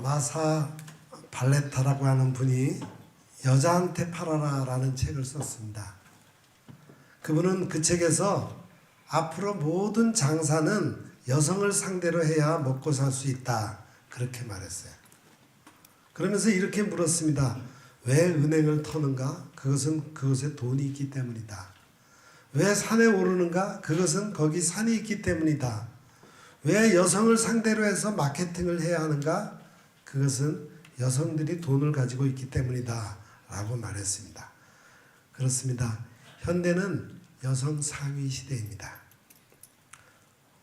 마사 발레타라고 하는 분이 여자한테 팔아라 라는 책을 썼습니다. 그분은 그 책에서 앞으로 모든 장사는 여성을 상대로 해야 먹고 살 수 있다 그렇게 말했어요. 그러면서 이렇게 물었습니다. 왜 은행을 터는가? 그것은 그것에 돈이 있기 때문이다. 왜 산에 오르는가? 그것은 거기 산이 있기 때문이다. 왜 여성을 상대로 해서 마케팅을 해야 하는가? 그것은 여성들이 돈을 가지고 있기 때문이다 라고 말했습니다. 그렇습니다. 현대는 여성 상위 시대입니다.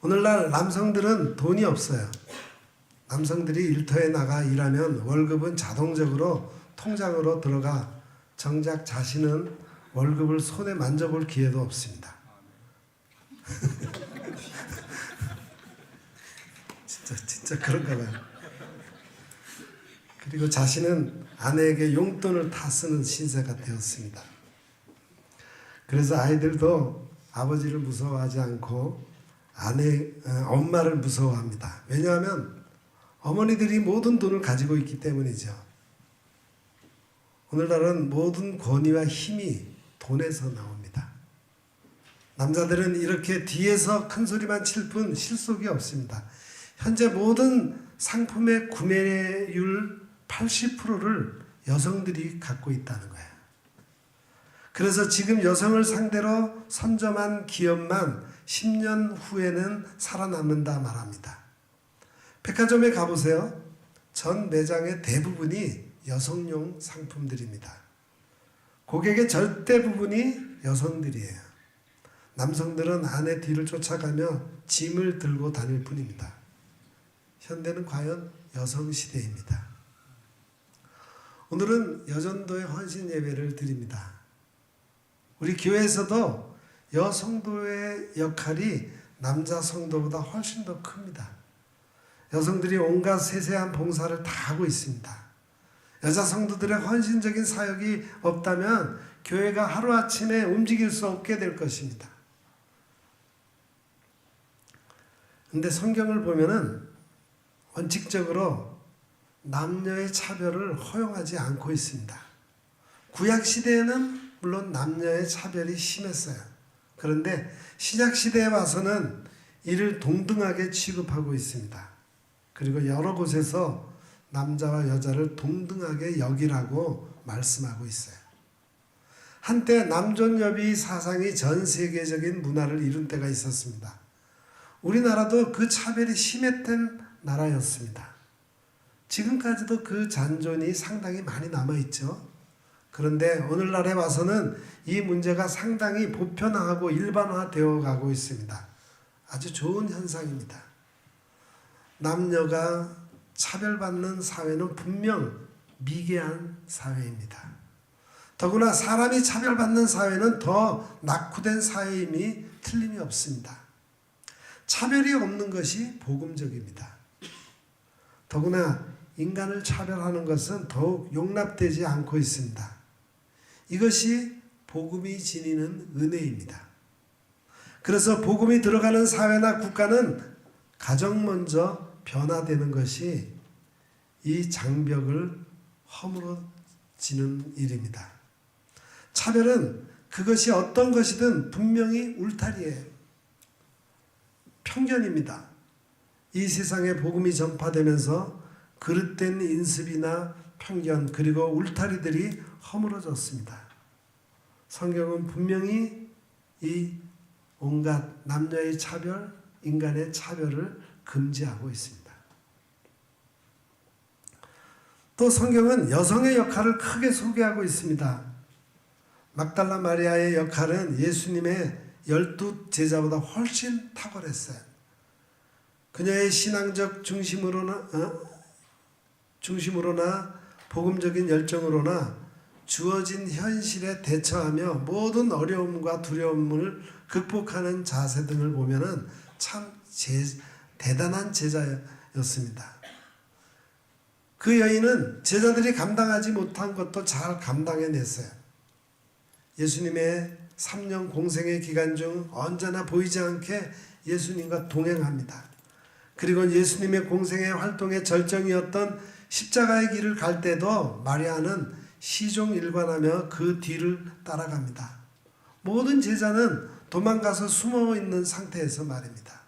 오늘날 남성들은 돈이 없어요. 남성들이 일터에 나가 일하면 월급은 자동적으로 통장으로 들어가 정작 자신은 월급을 손에 만져볼 기회도 없습니다. 진짜 그런가 봐요. 그리고 자신은 아내에게 용돈을 다 쓰는 신세가 되었습니다. 그래서 아이들도 아버지를 무서워하지 않고 엄마를 무서워합니다. 왜냐하면 어머니들이 모든 돈을 가지고 있기 때문이죠. 오늘날은 모든 권위와 힘이 돈에서 나옵니다. 남자들은 이렇게 뒤에서 큰 소리만 칠 뿐 실속이 없습니다. 현재 모든 상품의 구매율 80%를 여성들이 갖고 있다는 거예요. 그래서 지금 여성을 상대로 선점한 기업만 10년 후에는 살아남는다 말합니다. 백화점에 가보세요. 전 매장의 대부분이 여성용 상품들입니다. 고객의 절대 부분이 여성들이에요. 남성들은 아내 뒤를 쫓아가며 짐을 들고 다닐 뿐입니다. 현대는 과연 여성 시대입니다. 오늘은 여전도의 헌신 예배를 드립니다. 우리 교회에서도 여성도의 역할이 남자 성도보다 훨씬 더 큽니다. 여성들이 온갖 세세한 봉사를 다 하고 있습니다. 여자 성도들의 헌신적인 사역이 없다면 교회가 하루아침에 움직일 수 없게 될 것입니다. 근데 성경을 보면은 원칙적으로 남녀의 차별을 허용하지 않고 있습니다. 구약 시대에는 물론 남녀의 차별이 심했어요. 그런데 신약 시대에 와서는 이를 동등하게 취급하고 있습니다. 그리고 여러 곳에서 남자와 여자를 동등하게 여기라고 말씀하고 있어요. 한때 남존여비 사상이 전 세계적인 문화를 이룬 때가 있었습니다. 우리나라도 그 차별이 심했던 나라였습니다. 지금까지도 그 잔존이 상당히 많이 남아있죠. 그런데 오늘날에 와서는 이 문제가 상당히 보편화하고 일반화되어 가고 있습니다. 아주 좋은 현상입니다. 남녀가 차별받는 사회는 분명 미개한 사회입니다. 더구나 사람이 차별받는 사회는 더 낙후된 사회임이 틀림이 없습니다. 차별이 없는 것이 복음적입니다. 더구나 인간을 차별하는 것은 더욱 용납되지 않고 있습니다. 이것이 복음이 지니는 은혜입니다. 그래서 복음이 들어가는 사회나 국가는 가장 먼저 변화되는 것이 이 장벽을 허물어지는 일입니다. 차별은 그것이 어떤 것이든 분명히 울타리예요. 편견입니다. 이 세상에 복음이 전파되면서 그릇된 인습이나 편견 그리고 울타리들이 허물어졌습니다. 성경은 분명히 이 온갖 남녀의 차별, 인간의 차별을 금지하고 있습니다. 또 성경은 여성의 역할을 크게 소개하고 있습니다. 막달라 마리아의 역할은 예수님의 12 제자보다 훨씬 탁월했어요. 그녀의 신앙적 중심으로나 복음적인 열정으로나 주어진 현실에 대처하며 모든 어려움과 두려움을 극복하는 자세 등을 보면은 참 대단한 제자였습니다. 그 여인은 제자들이 감당하지 못한 것도 잘 감당해냈어요. 예수님의 3년 공생의 기간 중 언제나 보이지 않게 예수님과 동행합니다. 그리고 예수님의 공생의 활동의 절정이었던 십자가의 길을 갈 때도 마리아는 시종일관하며 그 뒤를 따라갑니다. 모든 제자는 도망가서 숨어 있는 상태에서 말입니다.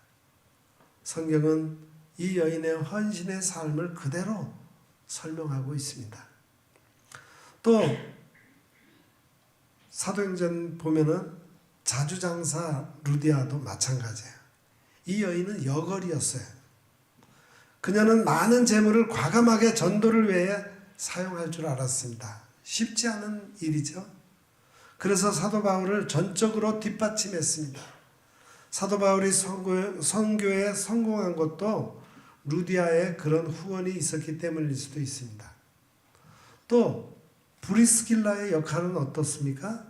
성경은 이 여인의 헌신의 삶을 그대로 설명하고 있습니다. 또 사도행전 보면은 자주장사 루디아도 마찬가지예요. 이 여인은 여걸이었어요. 그녀는 많은 재물을 과감하게 전도를 위해 사용할 줄 알았습니다. 쉽지 않은 일이죠. 그래서 사도 바울을 전적으로 뒷받침했습니다. 사도 바울이 선교에 성공한 것도 루디아의 그런 후원이 있었기 때문일 수도 있습니다. 또 브리스길라의 역할은 어떻습니까?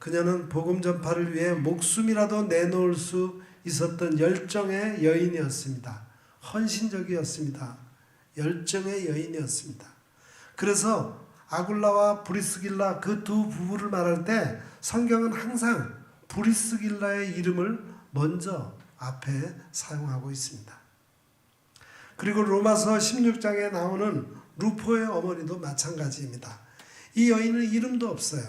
그녀는 복음 전파를 위해 목숨이라도 내놓을 수 있었던 열정의 여인이었습니다. 헌신적이었습니다. 열정의 여인이었습니다. 그래서 아굴라와 브리스길라 그 두 부부를 말할 때 성경은 항상 브리스길라의 이름을 먼저 앞에 사용하고 있습니다. 그리고 로마서 16장에 나오는 루포의 어머니도 마찬가지입니다. 이 여인은 이름도 없어요.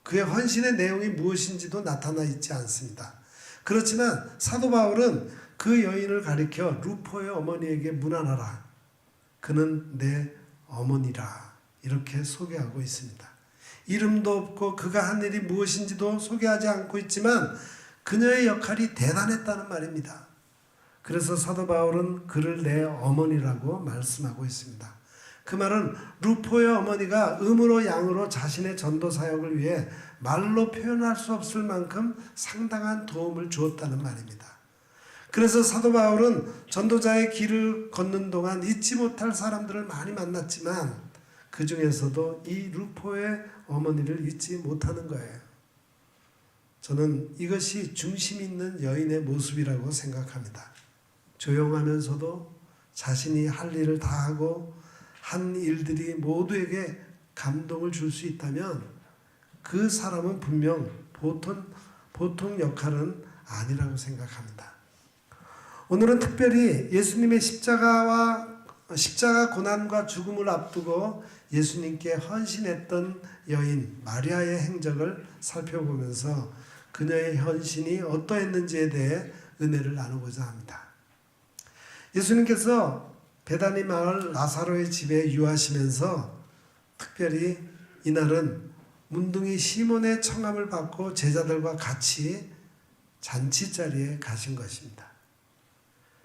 그의 헌신의 내용이 무엇인지도 나타나 있지 않습니다. 그렇지만 사도 바울은 그 여인을 가리켜 루포의 어머니에게 문안하라. 그는 내 어머니라. 이렇게 소개하고 있습니다. 이름도 없고 그가 한 일이 무엇인지도 소개하지 않고 있지만 그녀의 역할이 대단했다는 말입니다. 그래서 사도 바울은 그를 내 어머니라고 말씀하고 있습니다. 그 말은 루포의 어머니가 음으로 양으로 자신의 전도 사역을 위해 말로 표현할 수 없을 만큼 상당한 도움을 주었다는 말입니다. 그래서 사도 바울은 전도자의 길을 걷는 동안 잊지 못할 사람들을 많이 만났지만 그 중에서도 이 루포의 어머니를 잊지 못하는 거예요. 저는 이것이 중심 있는 여인의 모습이라고 생각합니다. 조용하면서도 자신이 할 일을 다 하고 한 일들이 모두에게 감동을 줄 수 있다면 그 사람은 분명 보통 역할은 아니라고 생각합니다. 오늘은 특별히 예수님의 십자가 고난과 죽음을 앞두고 예수님께 헌신했던 여인 마리아의 행적을 살펴보면서 그녀의 헌신이 어떠했는지에 대해 은혜를 나누고자 합니다. 예수님께서 베다니 마을 나사로의 집에 유하시면서 특별히 이날은 문둥이 시몬의 청함을 받고 제자들과 같이 잔치자리에 가신 것입니다.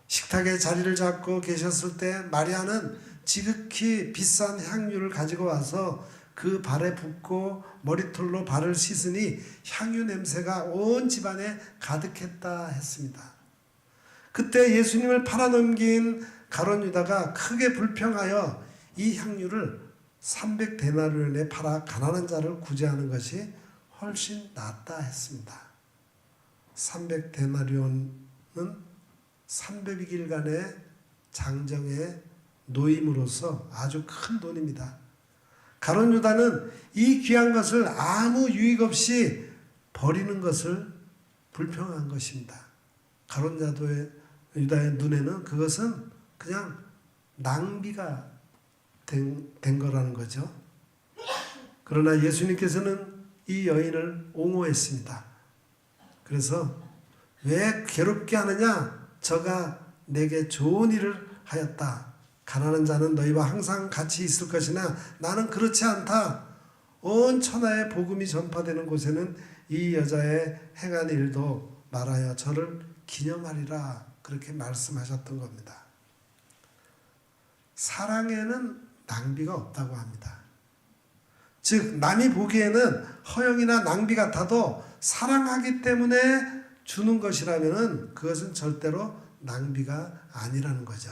식탁에 자리를 잡고 계셨을 때 마리아는 지극히 비싼 향유를 가지고 와서 그 발에 붓고 머리털로 발을 씻으니 향유 냄새가 온 집안에 가득했다 했습니다. 그때 예수님을 팔아넘긴 가룟 유다가 크게 불평하여 이 향유를 300데나리온에 팔아 가난한 자를 구제하는 것이 훨씬 낫다 했습니다. 300데나리온은 300일간의 장정의 노임으로서 아주 큰 돈입니다. 가룟 유다는 이 귀한 것을 아무 유익 없이 버리는 것을 불평한 것입니다. 가룟 유다의 눈에는 그것은 그냥 낭비가 된 거라는 거죠. 그러나 예수님께서는 이 여인을 옹호했습니다. 그래서 왜 괴롭게 하느냐? 저가 내게 좋은 일을 하였다. 가난한 자는 너희와 항상 같이 있을 것이나 나는 그렇지 않다. 온 천하에 복음이 전파되는 곳에는 이 여자의 행한 일도 말하여 저를 기념하리라. 그렇게 말씀하셨던 겁니다. 사랑에는 낭비가 없다고 합니다. 즉 남이 보기에는 허영이나 낭비 같아도 사랑하기 때문에 주는 것이라면 그것은 절대로 낭비가 아니라는 거죠.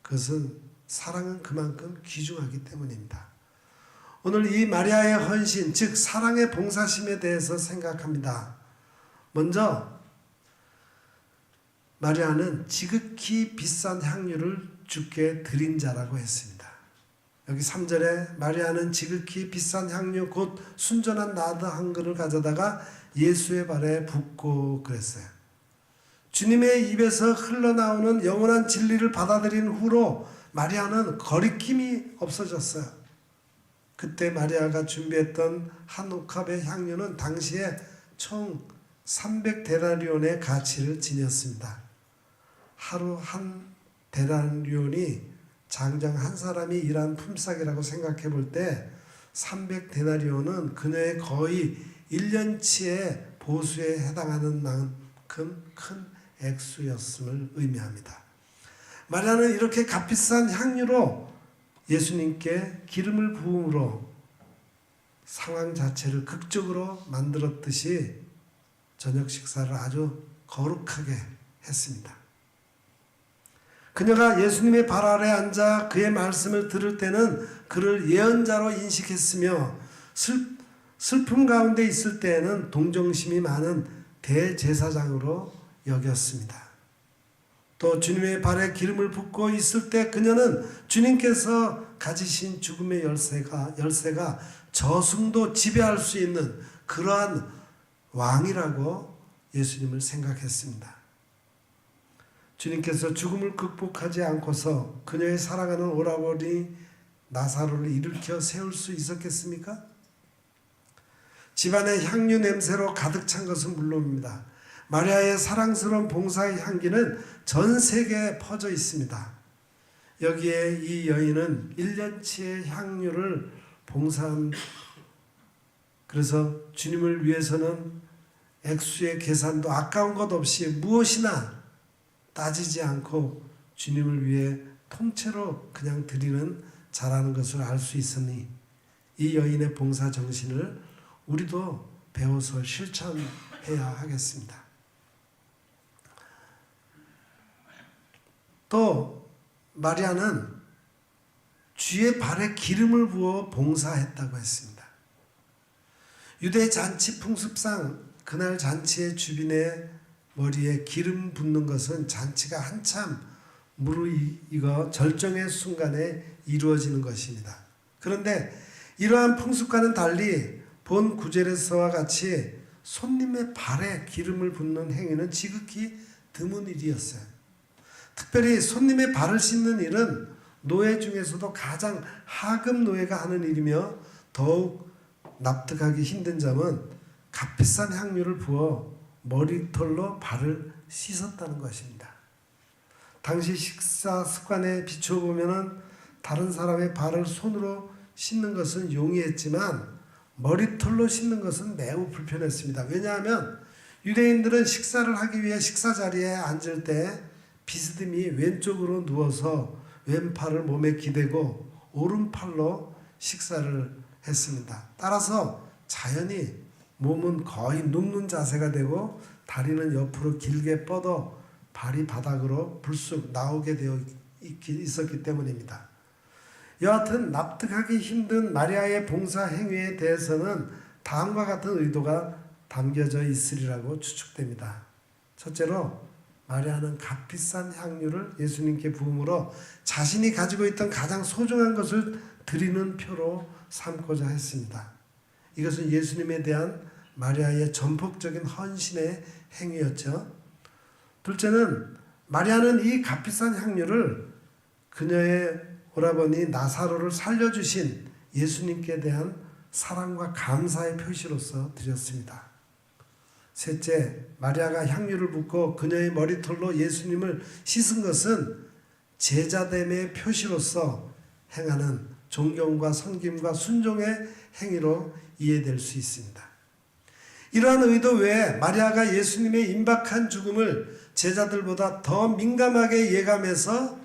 그것은 사랑은 그만큼 귀중하기 때문입니다. 오늘 이 마리아의 헌신, 즉 사랑의 봉사심에 대해서 생각합니다. 먼저 마리아는 지극히 비싼 향유를 주께 드린 자라고 했습니다. 여기 3절에 마리아는 지극히 비싼 향유 곧 순전한 나드 한 그릇을 가져다가 예수의 발에 붓고 그랬어요. 주님의 입에서 흘러나오는 영원한 진리를 받아들인 후로 마리아는 거리낌이 없어졌어요. 그때 마리아가 준비했던 한 옥합의 향료는 당시에 총 300데나리온의 가치를 지녔습니다. 하루 한 데나리온이 장정 한 사람이 일한 품삯이라고 생각해 볼 때 300데나리온은 그녀의 거의 1년치의 보수에 해당하는 만큼 큰 액수였음을 의미합니다. 마리아는 이렇게 값비싼 향유로 예수님께 기름을 부음으로 상황 자체를 극적으로 만들었듯이 저녁 식사를 아주 거룩하게 했습니다. 그녀가 예수님의 발 아래 앉아 그의 말씀을 들을 때는 그를 예언자로 인식했으며 슬픔 가운데 있을 때에는 동정심이 많은 대제사장으로 여겼습니다. 또 주님의 발에 기름을 붓고 있을 때 그녀는 주님께서 가지신 죽음의 열쇠가 저승도 지배할 수 있는 그러한 왕이라고 예수님을 생각했습니다. 주님께서 죽음을 극복하지 않고서 그녀의 사랑하는 오라버니 나사로를 일으켜 세울 수 있었겠습니까? 집안의 향유 냄새로 가득 찬 것은 물론입니다. 마리아의 사랑스러운 봉사의 향기는 전 세계에 퍼져 있습니다. 여기에 이 여인은 1년치의 향유를 봉사한, 그래서 주님을 위해서는 액수의 계산도 아까운 것 없이 무엇이나 따지지 않고 주님을 위해 통째로 그냥 드리는 자라는 것을 알 수 있으니 이 여인의 봉사 정신을 우리도 배워서 실천해야 하겠습니다. 또 마리아는 주의 발에 기름을 부어 봉사했다고 했습니다. 유대 잔치 풍습상 그날 잔치의 주빈의 머리에 기름 붓는 것은 잔치가 한참 무르익어 절정의 순간에 이루어지는 것입니다. 그런데 이러한 풍습과는 달리 본 구절에서와 같이 손님의 발에 기름을 붓는 행위는 지극히 드문 일이었어요. 특별히 손님의 발을 씻는 일은 노예 중에서도 가장 하급 노예가 하는 일이며 더욱 납득하기 힘든 점은 값비싼 향유를 부어 머리털로 발을 씻었다는 것입니다. 당시 식사 습관에 비춰보면 다른 사람의 발을 손으로 씻는 것은 용이했지만 머리털로 씻는 것은 매우 불편했습니다. 왜냐하면 유대인들은 식사를 하기 위해 식사 자리에 앉을 때 비스듬히 왼쪽으로 누워서 왼팔을 몸에 기대고 오른팔로 식사를 했습니다. 따라서 자연히 몸은 거의 눕는 자세가 되고 다리는 옆으로 길게 뻗어 발이 바닥으로 불쑥 나오게 되어 있었기 때문입니다. 여하튼 납득하기 힘든 마리아의 봉사 행위에 대해서는 다음과 같은 의도가 담겨져 있으리라고 추측됩니다. 첫째로 마리아는 값비싼 향유를 예수님께 부음으로 자신이 가지고 있던 가장 소중한 것을 드리는 표로 삼고자 했습니다. 이것은 예수님에 대한 마리아의 전폭적인 헌신의 행위였죠. 둘째는 마리아는 이 값비싼 향유를 그녀의 오라버니 나사로를 살려주신 예수님께 대한 사랑과 감사의 표시로서 드렸습니다. 셋째, 마리아가 향유를 붓고 그녀의 머리털로 예수님을 씻은 것은 제자됨의 표시로서 행하는 존경과 섬김과 순종의 행위로 이해될 수 있습니다. 이러한 의도 외에 마리아가 예수님의 임박한 죽음을 제자들보다 더 민감하게 예감해서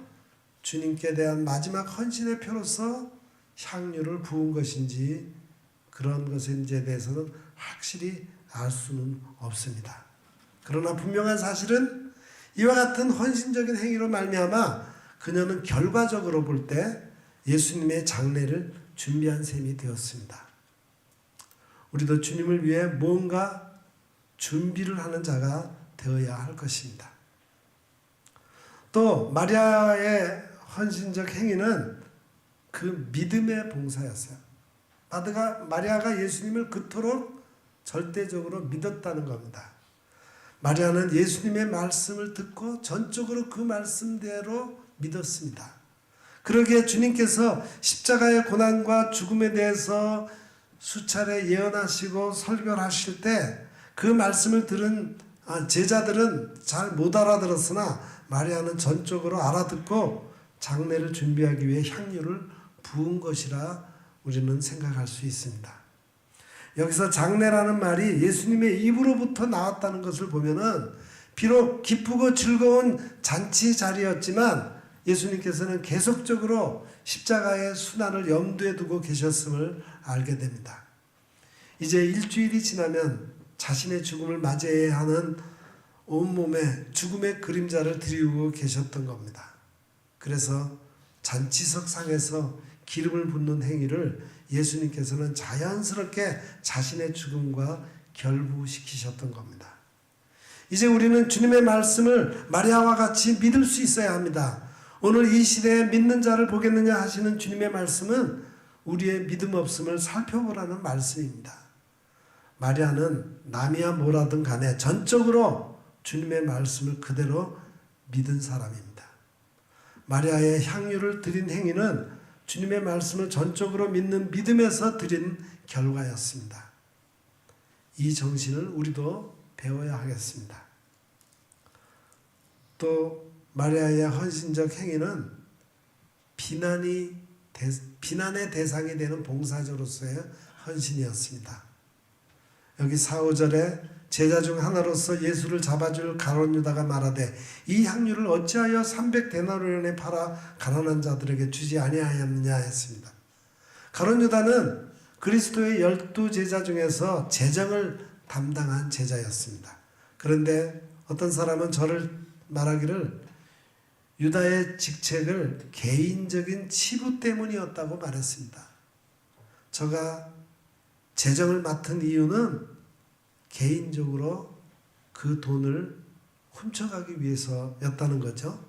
주님께 대한 마지막 헌신의 표로서 향유를 부은 것인지 그런 것인지에 대해서는 확실히 알 수는 없습니다. 그러나 분명한 사실은 이와 같은 헌신적인 행위로 말미암아 그녀는 결과적으로 볼 때 예수님의 장례를 준비한 셈이 되었습니다. 우리도 주님을 위해 뭔가 준비를 하는 자가 되어야 할 것입니다. 또 마리아의 헌신적 행위는 그 믿음의 봉사였어요. 마리아가 예수님을 그토록 절대적으로 믿었다는 겁니다. 마리아는 예수님의 말씀을 듣고 전적으로 그 말씀대로 믿었습니다. 그러기에 주님께서 십자가의 고난과 죽음에 대해서 수차례 예언하시고 설교하실 때 그 말씀을 들은 제자들은 잘 못 알아들었으나 마리아는 전적으로 알아듣고 장례를 준비하기 위해 향유를 부은 것이라 우리는 생각할 수 있습니다. 여기서 장례라는 말이 예수님의 입으로부터 나왔다는 것을 보면은 비록 기쁘고 즐거운 잔치 자리였지만 예수님께서는 계속적으로 십자가의 순환을 염두에 두고 계셨음을 알게 됩니다. 이제 일주일이 지나면 자신의 죽음을 맞이해야 하는 온몸에 죽음의 그림자를 드리우고 계셨던 겁니다. 그래서 잔치석 상에서 기름을 붓는 행위를 예수님께서는 자연스럽게 자신의 죽음과 결부시키셨던 겁니다. 이제 우리는 주님의 말씀을 마리아와 같이 믿을 수 있어야 합니다. 오늘 이 시대에 믿는 자를 보겠느냐 하시는 주님의 말씀은 우리의 믿음 없음을 살펴보라는 말씀입니다. 마리아는 남이야 뭐라든 간에 전적으로 주님의 말씀을 그대로 믿은 사람입니다. 마리아의 향유를 드린 행위는 주님의 말씀을 전적으로 믿는 믿음에서 드린 결과였습니다. 이 정신을 우리도 배워야 하겠습니다. 또 마리아의 헌신적 행위는 비난의 대상이 되는 봉사자로서의 헌신이었습니다. 여기 4, 5절에 제자 중 하나로서 예수를 잡아줄 가룟 유다가 말하되 이 향유를 어찌하여 300데나리온에 팔아 가난한 자들에게 주지 아니하였느냐 했습니다. 가룟 유다는 그리스도의 12제자 중에서 재정을 담당한 제자였습니다. 그런데 어떤 사람은 저를 말하기를 유다의 직책을 개인적인 치부 때문이었다고 말했습니다. 저가 재정을 맡은 이유는 개인적으로 그 돈을 훔쳐가기 위해서였다는 거죠.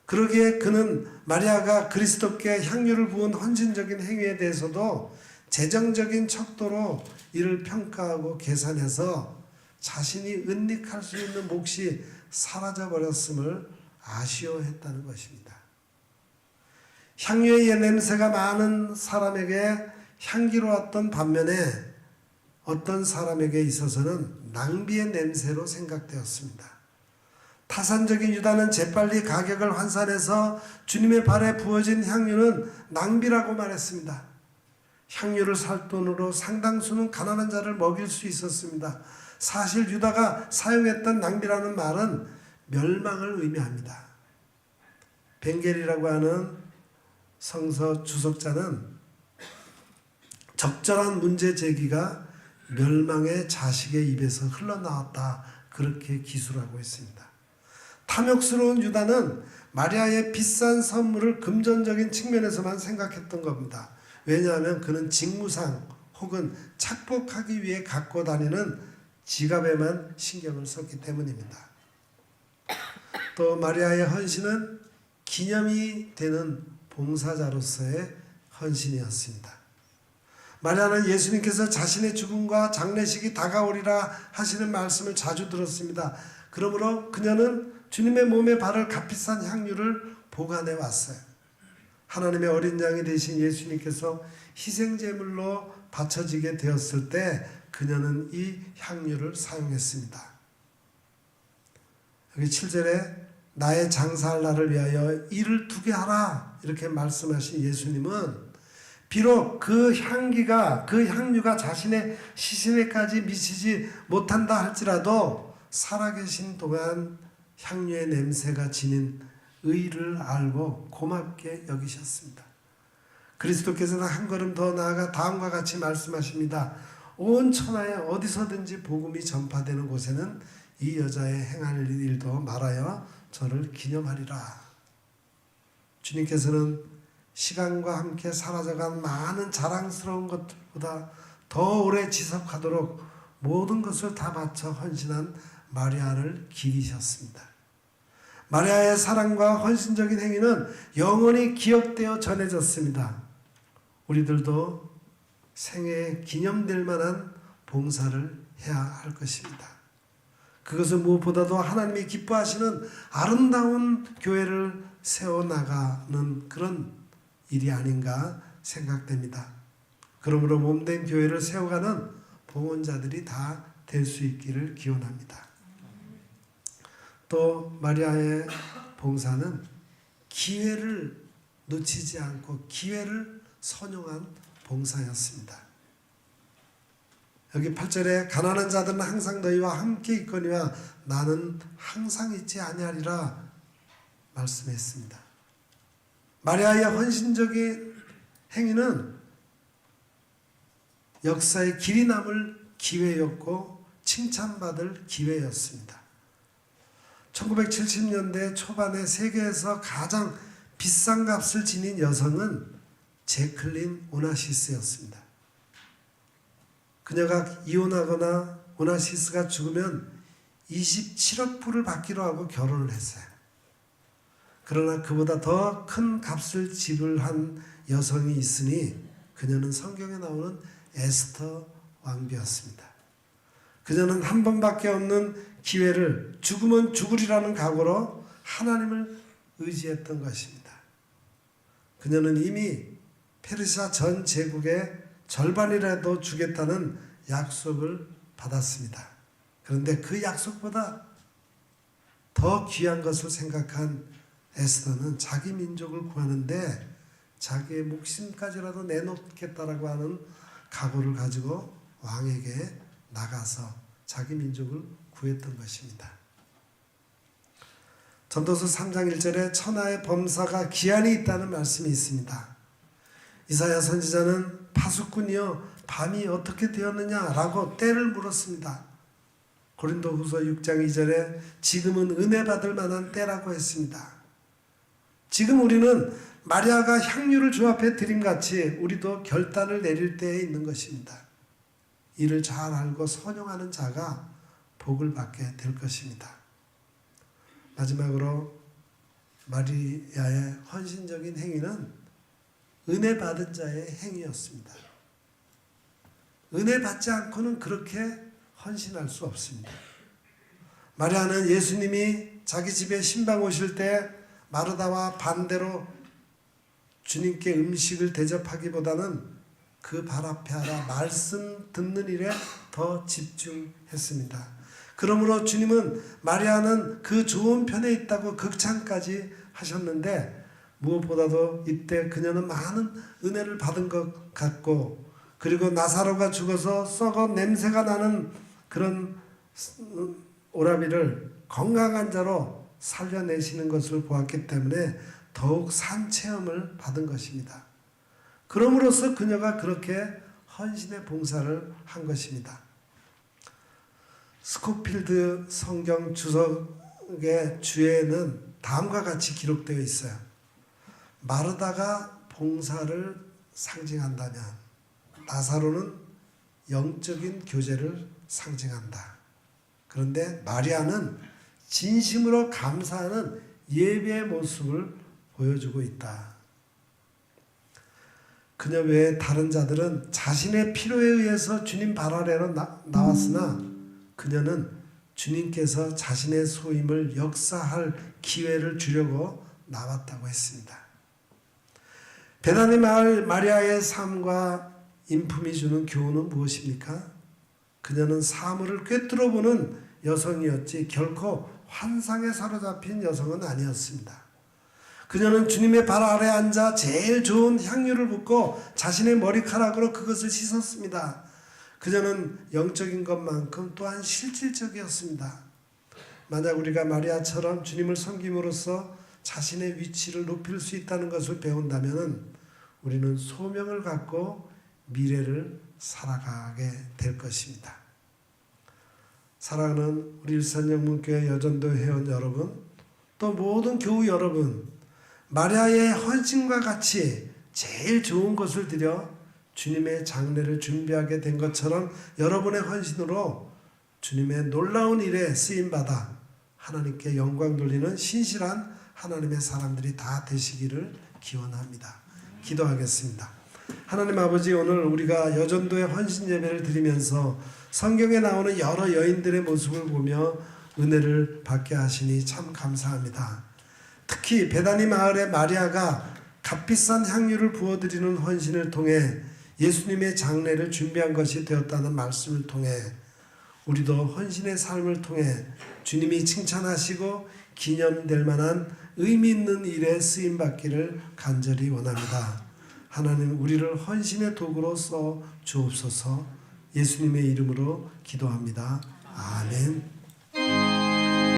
그러기에 그는 마리아가 그리스도께 향유를 부은 헌신적인 행위에 대해서도 재정적인 척도로 이를 평가하고 계산해서 자신이 은닉할 수 있는 몫이 사라져버렸음을 아쉬워했다는 것입니다. 향유의 냄새가 많은 사람에게 향기로웠던 반면에 어떤 사람에게 있어서는 낭비의 냄새로 생각되었습니다. 타산적인 유다는 재빨리 가격을 환산해서 주님의 발에 부어진 향유는 낭비라고 말했습니다. 향유를 살 돈으로 상당수는 가난한 자를 먹일 수 있었습니다. 사실 유다가 사용했던 낭비라는 말은 멸망을 의미합니다. 벵겔이라고 하는 성서 주석자는 적절한 문제 제기가 멸망의 자식의 입에서 흘러나왔다 그렇게 기술하고 있습니다. 탐욕스러운 유다는 마리아의 비싼 선물을 금전적인 측면에서만 생각했던 겁니다. 왜냐하면 그는 직무상 혹은 착복하기 위해 갖고 다니는 지갑에만 신경을 썼기 때문입니다. 또 마리아의 헌신은 기념이 되는 봉사자로서의 헌신이었습니다. 마리아는 예수님께서 자신의 죽음과 장례식이 다가오리라 하시는 말씀을 자주 들었습니다. 그러므로 그녀는 주님의 몸에 바를 값비싼 향유를 보관해 왔어요. 하나님의 어린 양이 되신 예수님께서 희생제물로 바쳐지게 되었을 때 그녀는 이 향유를 사용했습니다. 여기 7절에 나의 장사할 날을 위하여 일을 두게 하라 이렇게 말씀하신 예수님은 비록 그 향유가 자신의 시신에까지 미치지 못한다 할지라도 살아계신 동안 향유의 냄새가 지닌 의를 알고 고맙게 여기셨습니다. 그리스도께서는 한 걸음 더 나아가 다음과 같이 말씀하십니다. 온 천하에 어디서든지 복음이 전파되는 곳에는 이 여자의 행할 일도 말하여 저를 기념하리라. 주님께서는 시간과 함께 사라져간 많은 자랑스러운 것들보다 더 오래 지속하도록 모든 것을 다 바쳐 헌신한 마리아를 기리셨습니다. 마리아의 사랑과 헌신적인 행위는 영원히 기억되어 전해졌습니다. 우리들도 생애에 기념될 만한 봉사를 해야 할 것입니다. 그것은 무엇보다도 하나님이 기뻐하시는 아름다운 교회를 세워나가는 그런 일이 아닌가 생각됩니다. 그러므로 몸된 교회를 세워가는 봉헌자들이 다 될 수 있기를 기원합니다. 또 마리아의 봉사는 기회를 놓치지 않고 기회를 선용한 봉사였습니다. 여기 8절에 가난한 자들은 항상 너희와 함께 있거니와 나는 항상 있지 아니하리라 말씀했습니다. 마리아의 헌신적인 행위는 역사의 길이 남을 기회였고 칭찬받을 기회였습니다. 1970년대 초반에 세계에서 가장 비싼 값을 지닌 여성은 제클린 오나시스였습니다. 그녀가 이혼하거나 오나시스가 죽으면 27억 불을 받기로 하고 결혼을 했어요. 그러나 그보다 더 큰 값을 지불한 여성이 있으니 그녀는 성경에 나오는 에스터 왕비였습니다. 그녀는 한 번밖에 없는 기회를 죽으면 죽으리라는 각오로 하나님을 의지했던 것입니다. 그녀는 이미 페르시아 전 제국의 절반이라도 주겠다는 약속을 받았습니다. 그런데 그 약속보다 더 귀한 것을 생각한 에스더는 자기 민족을 구하는데 자기의 목숨까지라도 내놓겠다라고 하는 각오를 가지고 왕에게 나가서 자기 민족을 구했던 것입니다. 전도서 3장 1절에 천하의 범사가 기한이 있다는 말씀이 있습니다. 이사야 선지자는 파수꾼이여 밤이 어떻게 되었느냐라고 때를 물었습니다. 고린도후서 6장 2절에 지금은 은혜 받을 만한 때라고 했습니다. 지금 우리는 마리아가 향유를 주 앞에 드림같이 우리도 결단을 내릴 때에 있는 것입니다. 이를 잘 알고 선용하는 자가 복을 받게 될 것입니다. 마지막으로 마리아의 헌신적인 행위는 은혜 받은 자의 행위였습니다. 은혜 받지 않고는 그렇게 헌신할 수 없습니다. 마리아는 예수님이 자기 집에 신방 오실 때 마르다와 반대로 주님께 음식을 대접하기보다는 그 발 앞에 하라 말씀 듣는 일에 더 집중했습니다. 그러므로 주님은 마리아는 그 좋은 편에 있다고 극찬까지 하셨는데 무엇보다도 이때 그녀는 많은 은혜를 받은 것 같고 그리고 나사로가 죽어서 썩어 냄새가 나는 그런 오라비를 건강한 자로 살려내시는 것을 보았기 때문에 더욱 산 체험을 받은 것입니다. 그럼으로써 그녀가 그렇게 헌신의 봉사를 한 것입니다. 스코필드 성경 주석의 주에는 다음과 같이 기록되어 있어요. 마르다가 봉사를 상징한다면 나사로는 영적인 교제를 상징한다. 그런데 마리아는 진심으로 감사하는 예배의 모습을 보여주고 있다. 그녀 외에 다른 자들은 자신의 필요에 의해서 주님 발 아래로 나왔으나 그녀는 주님께서 자신의 소임을 역사할 기회를 주려고 나왔다고 했습니다. 베다니 마을 마리아의 삶과 인품이 주는 교훈은 무엇입니까? 그녀는 사물을 꿰뚫어보는 여성이었지 결코 환상에 사로잡힌 여성은 아니었습니다. 그녀는 주님의 발 아래 앉아 제일 좋은 향유를 붓고 자신의 머리카락으로 그것을 씻었습니다. 그녀는 영적인 것만큼 또한 실질적이었습니다. 만약 우리가 마리아처럼 주님을 섬김으로써 자신의 위치를 높일 수 있다는 것을 배운다면 우리는 소명을 갖고 미래를 살아가게 될 것입니다. 사랑하는 우리 일산영문교회 여전도 회원 여러분, 또 모든 교우 여러분, 마리아의 헌신과 같이 제일 좋은 것을 드려 주님의 장례를 준비하게 된 것처럼 여러분의 헌신으로 주님의 놀라운 일에 쓰임받아 하나님께 영광 돌리는 신실한 하나님의 사람들이 다 되시기를 기원합니다. 기도하겠습니다. 하나님 아버지, 오늘 우리가 여전도의 헌신 예배를 드리면서 성경에 나오는 여러 여인들의 모습을 보며 은혜를 받게 하시니 참 감사합니다. 특히 베다니 마을의 마리아가 값비싼 향유를 부어드리는 헌신을 통해 예수님의 장례를 준비한 것이 되었다는 말씀을 통해 우리도 헌신의 삶을 통해 주님이 칭찬하시고 기념될 만한 의미 있는 일에 쓰임받기를 간절히 원합니다. 하나님, 우리를 헌신의 도구로 써 주옵소서. 예수님의 이름으로 기도합니다. 아멘.